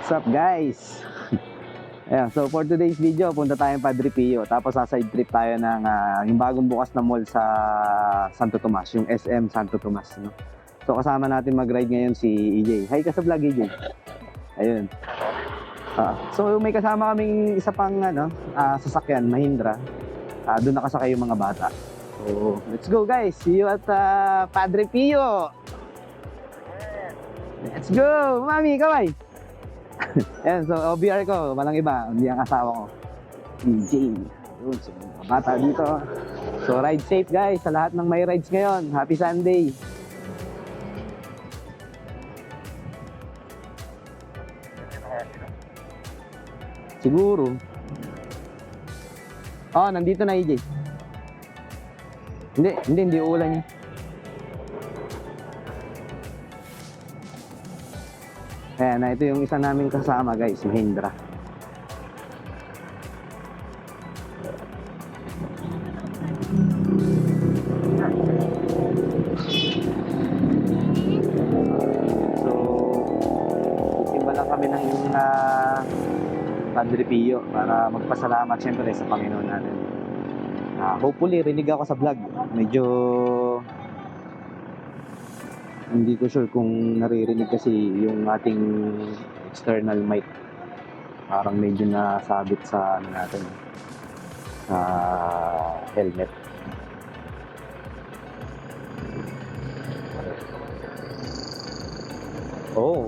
What's up guys? Ayan, so for today's video, punta tayong Padre Pio. Tapos side trip tayo ng yung bagong bukas na mall sa Santo Tomas, yung SM Santo Tomas, no? So kasama natin mag-ride ngayon si EJ. Hi ka sa vlog, EJ. Ayun. So may kasama kaming isa pang sasakyan, Mahindra. Doon nakasakay yung mga bata. So let's go guys. See you at Padre Pio. Let's go! Mami, kaway! Ayan, so OBR ko, walang iba, hindi ang asawa ko, EJ. Yun, so mga bata dito. So ride safe guys, sa lahat ng may rides ngayon. Happy Sunday! Siguro. Nandito na EJ. Hindi uulan niya. Ayan, ito yung isa naming kasama guys, Mahindra. So, itimba lang kami ng Padre Pio para magpasalamat syempre sa Panginoon natin. Hopefully, rinig ako sa vlog. Medyo hindi ko sure kung naririnig kasi yung ating external mic. Parang medyo nasabit sa natin, sa helmet.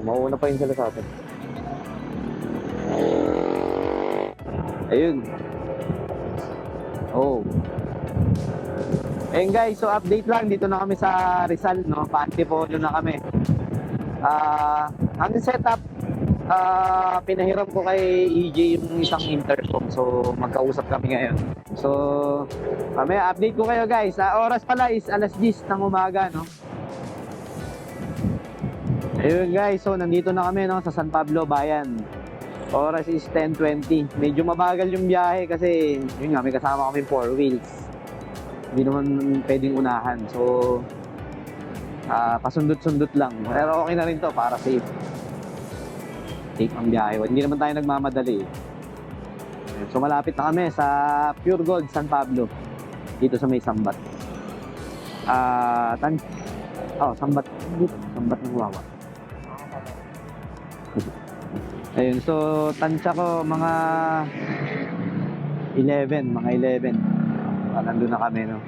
Mauuna pa yun sila sa atin. Ayun. Ayun guys, so update lang, dito na kami sa Rizal, no? Pa-Antipolo na kami. Ang setup, pinahiram ko kay EJ yung isang intercom, so magkausap kami ngayon. So, kami update ko kayo guys. Oras pala is alas 10 ng umaga, no? Ayun guys, so nandito na kami, no, sa San Pablo Bayan. Oras is 10:20. Medyo mabagal yung biyahe kasi yun nga, may kasama kami 4 wheels. Hindi naman pwedeng unahan. So, pasundot-sundot lang. Pero okay na rin to para safe. Safe ang biyahe. Hindi naman tayo nagmamadali. So, malapit na kami sa Pure Gold, San Pablo. Dito sa may Sambat. Sambat. Sambat ng Wawa. Ayun, so tansya ko mga 11. Nandun na kami, no?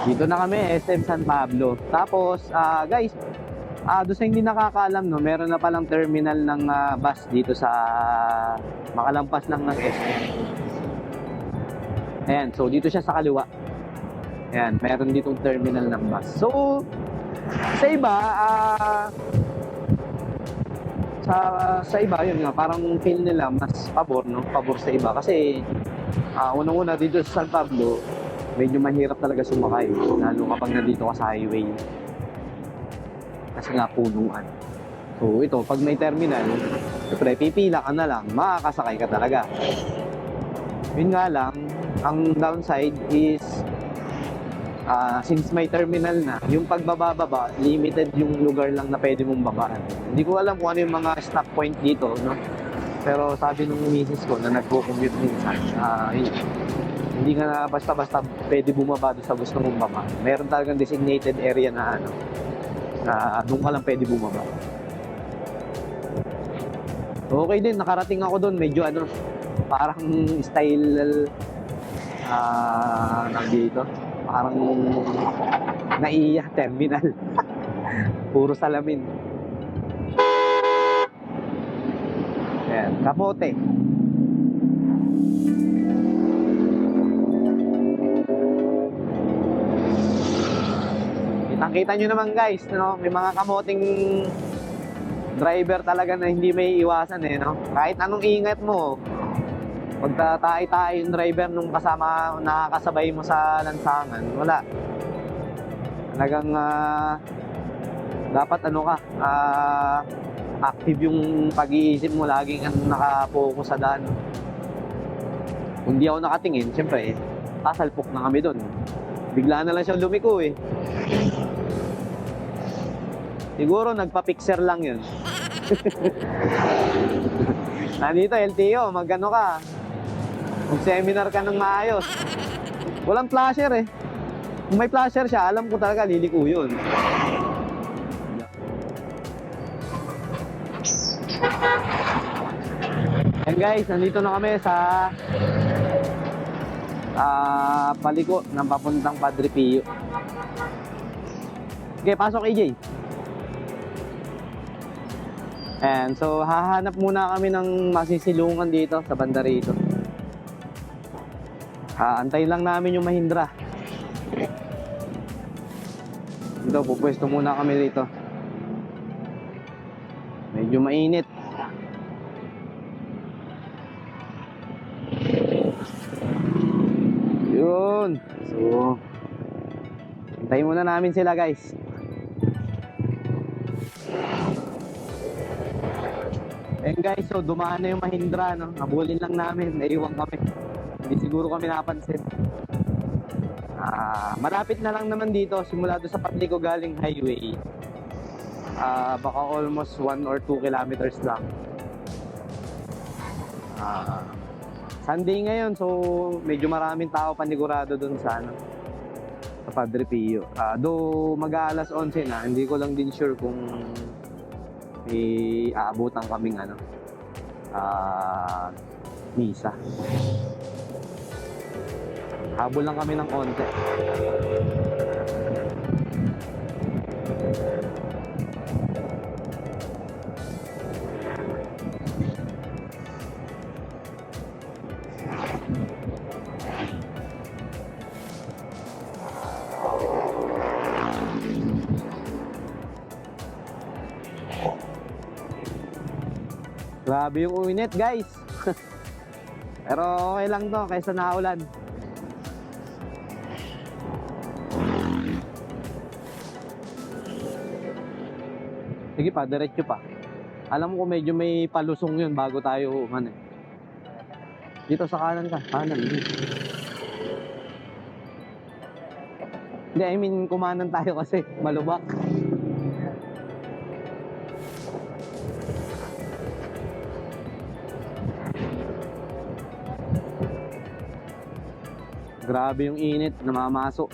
Dito na kami, SM San Pablo. Tapos, guys, doon sa hindi nakakaalam, no, meron na palang terminal ng bus dito sa makalampas lang ng SM. Ayan, so dito siya sa kaliwa. Ayan, meron ditong terminal ng bus. So, sa iba, sa iba, yun nga, parang feel nila mas pabor, no? Pabor sa iba. Kasi, unang-una dito sa San Pablo, medyo mahirap talaga sumakay. Lalo kapag nandito ka sa highway. Kasi nga, punuan. So, ito, pag may terminal, siyempre, pipila ka na lang, makakasakay ka talaga. Yun nga lang, ang downside is, since may terminal na, yung pagbababa, limited yung lugar lang na pwede mong babaan. Hindi ko alam kung ano yung mga stop point dito, no? Pero sabi nung misis ko na nagko-commute minsan, hindi nga na basta-basta pwede bumaba doon sa gusto mong baba. Meron talagang designated area na doon ka lang pwede bumaba. Okay din, nakarating ako doon, medyo parang style dito. Parang naiya terminal. Puro salamin. Ayan, kamote. Kitang-kita nyo naman guys, no? May mga kamoting driver talaga na hindi may iwasan, no? Kahit anong ingat mo, pagtatay-tay yung driver nung kasama, nakakasabay mo sa lansangan, wala. Talagang dapat active yung pag-iisip mo, laging nakafocus sa daan. Kung di ako nakatingin, siyempre, sasalpok na kami doon. Bigla na lang siya lumiko eh. Siguro nagpa-fixer lang yun. Nandito, LTO, magano ka. Mag-seminar ka ng maayos. Walang flasher eh. Kung may flasher siya, alam ko talaga liliko yun. And guys, nandito na kami sa paliko ng papuntang Padre Pio. Okay, pasok AJ. And so, hahanap muna kami ng masisilungan dito sa banda rito. Antayin lang namin yung Mahindra. Dito, pupwesto muna kami dito. Medyo mainit. Yun. So, antayin muna namin sila guys. And guys, so dumaan na yung Mahindra, no? Habulin lang namin, naiwan kami. Hindi siguro kami napansin. Malapit na lang naman dito, simula doon sa Patlico galing highway. Baka almost 1 or 2 kilometers lang. Sunday ngayon, so medyo maraming tao panigurado doon sa sa Padre Pio. Though mag-aalas 11 na, hindi ko lang din sure kung may aabutan kaming misa. Habol lang kami ng konti. Grabe yung uinit guys. Pero okay lang to kaysa naulan. Sige pa, diretso pa. Alam ko medyo may palusong yun bago tayo dito sa kanan ka. Kanan. Hindi, I mean kumanan tayo kasi malubak. Grabe yung init, namamaso.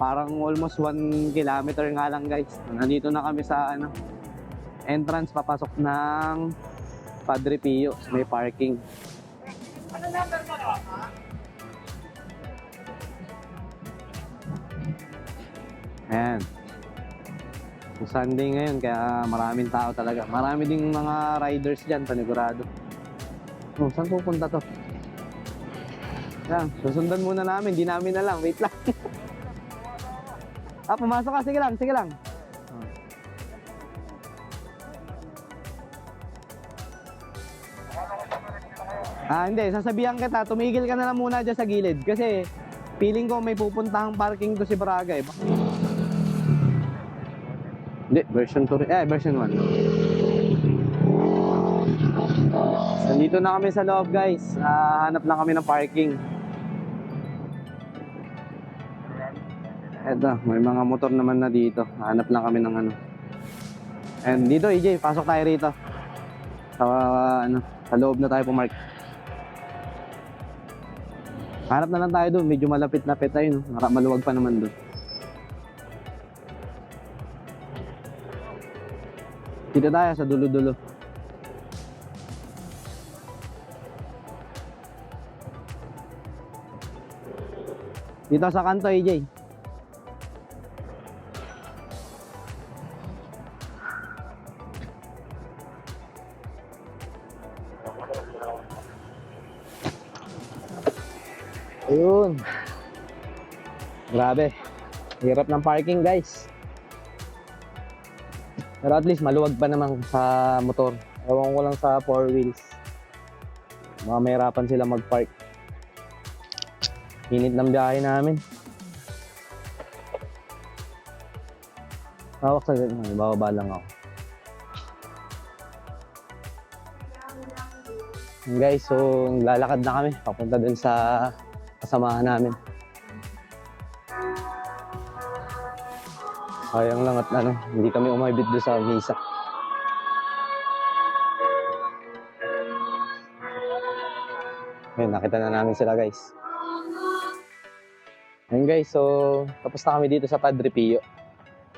Parang almost 1 kilometer nga lang guys. Nandito na kami sa entrance papasok ng Padre Pio. May parking. Ayan. So Sunday ngayon kaya maraming tao talaga. Marami ding mga riders dyan, panigurado. Saan pupunta to? Yan, susundan muna namin, di namin alam. Wait lang. Pumasok ka, sige lang, sige lang. Hindi, sasabihan kita, tumigil ka na lang muna dyan sa gilid. Kasi, feeling ko may pupuntahang parking to si Braga eh. Hindi, version 2, version 1. Nandito na kami sa loob guys. Hanap lang kami ng parking. Eto, may mga motor naman na dito. Hanap lang kami ng And dito, EJ, pasok tayo rito. Sa loob na tayo pumark. Hanap na lang tayo doon, medyo malapit-lapit tayo, no? Maluwag pa naman doon. Dito tayo sa dulo-dulo. Dito sa kanto, AJ. Ayun. Grabe. Hirap ng parking guys. Pero at least maluwag pa naman sa motor. Ewan ko lang sa 4 wheels. Mga mahirapan sila mag-park. Init ng biyahe namin. Hawak sa ganun, bababa lang ako. Guys, so lalakad na kami papunta dun sa kasamahan namin. Sayang lang at hindi kami umibit doon sa visa. Ayun, nakita na namin sila guys. Ayun guys, so tapos na kami dito sa Padre Pio.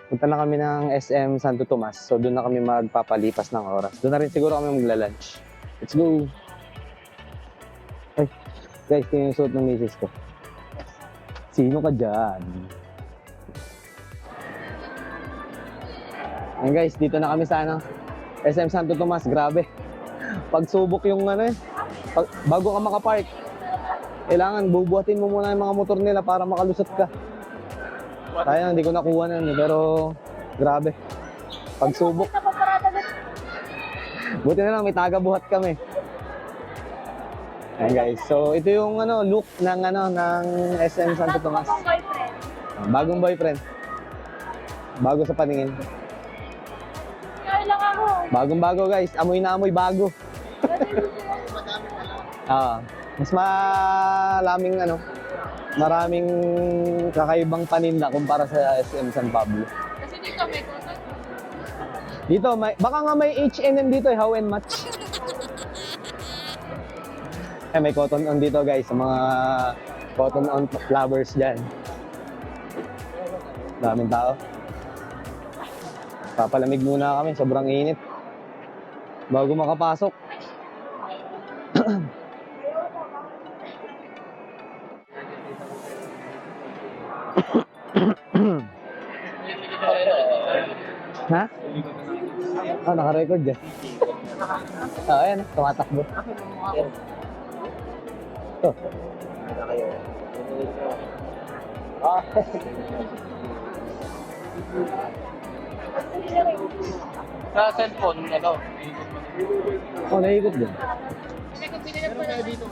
Punta na kami ng SM Santo Tomas. So doon na kami magpapalipas ng oras. Doon na rin siguro kami magla-lunch. Let's go! Ay, guys, ito yung suot ng misis ko. Sino ka dyan? Ayun guys, dito na kami sa SM Santo Tomas. Grabe. Pagsubok yung bago ka makapark, kailangan bubuhatin mo muna yung mga motor nila para makalusot ka. Sayang, hindi ko nakuha na pero grabe. Pagsubok. Buti na lang, may taga-buhat kami. Ayan guys, so ito yung look ng SM Santo Tomas. Bagong boyfriend. Bago sa paningin. Kailang ako. Bagong-bago guys, amoy na amoy bago. Mas maraming kakaibang paninda kumpara sa SM San Pablo. Kasi dito may cotton. Dito, baka nga may H&M dito how and match. May cotton on dito guys, sa mga cotton on flowers dyan. Daming tao. Papalamig muna kami, sobrang init. Bago makapasok. Ha? Naka-record dyan. Ayan, tumatakbo. Ito. Sa cellphone, Naikot dyan. Kasi kung pinili mo na dito,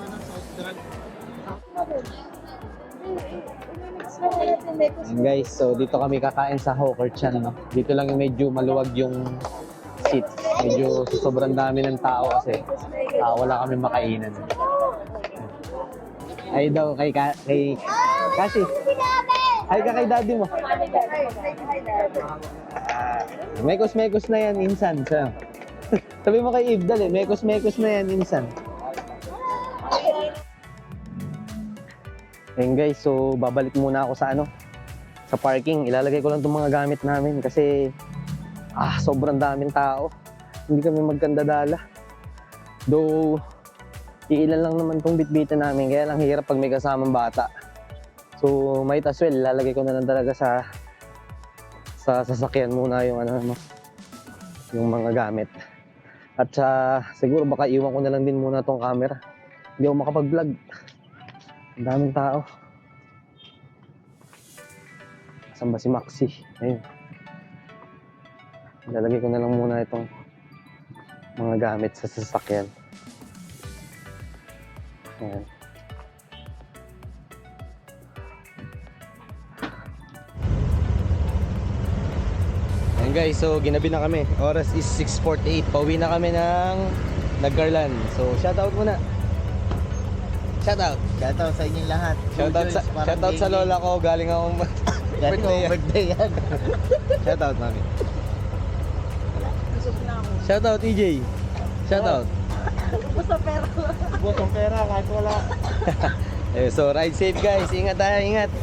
Guys, so dito kami kakain sa Hawker Chan. Dito lang yung medyo maluwag yung seat. Medyo sobrang dami ng tao kasi wala kami makainan. Ay daw kay Kasi. Ay ka kay daddy mo. Mekos-mekos na yan insan. Sabi mo kay Ibdal mekos-mekos na yan insan. Ayun guys, so babalik muna ako sa parking. Ilalagay ko lang itong mga gamit namin kasi sobrang daming tao. Hindi kami magkandadala. Though, iilan lang naman itong bitbitan namin. Kaya lang hirap pag may kasamang bata. So, might as well, ilalagay ko na lang talaga sa sasakyan muna yung yung mga gamit. At siguro baka iwan ko na lang din muna itong camera. Hindi ako makapag-vlog. Ang daming tao. Saan ba si Maxi? Ayun. Ilalagay ko na lang muna itong mga gamit sa sasakyan. Ayan. Ayan guys, so ginabi na kami. Oras is 6:48. Pauwi na kami ng Nagcarlan. So shoutout muna. Shoutout. Shoutout sa inyong lahat. Shoutout sa lola ko. Galing akong birthday yan. Shoutout mami. Shoutout EJ. Shoutout. Basta pera. Bukong pera kahit wala. So ride safe guys. Ingat tayo, ingat.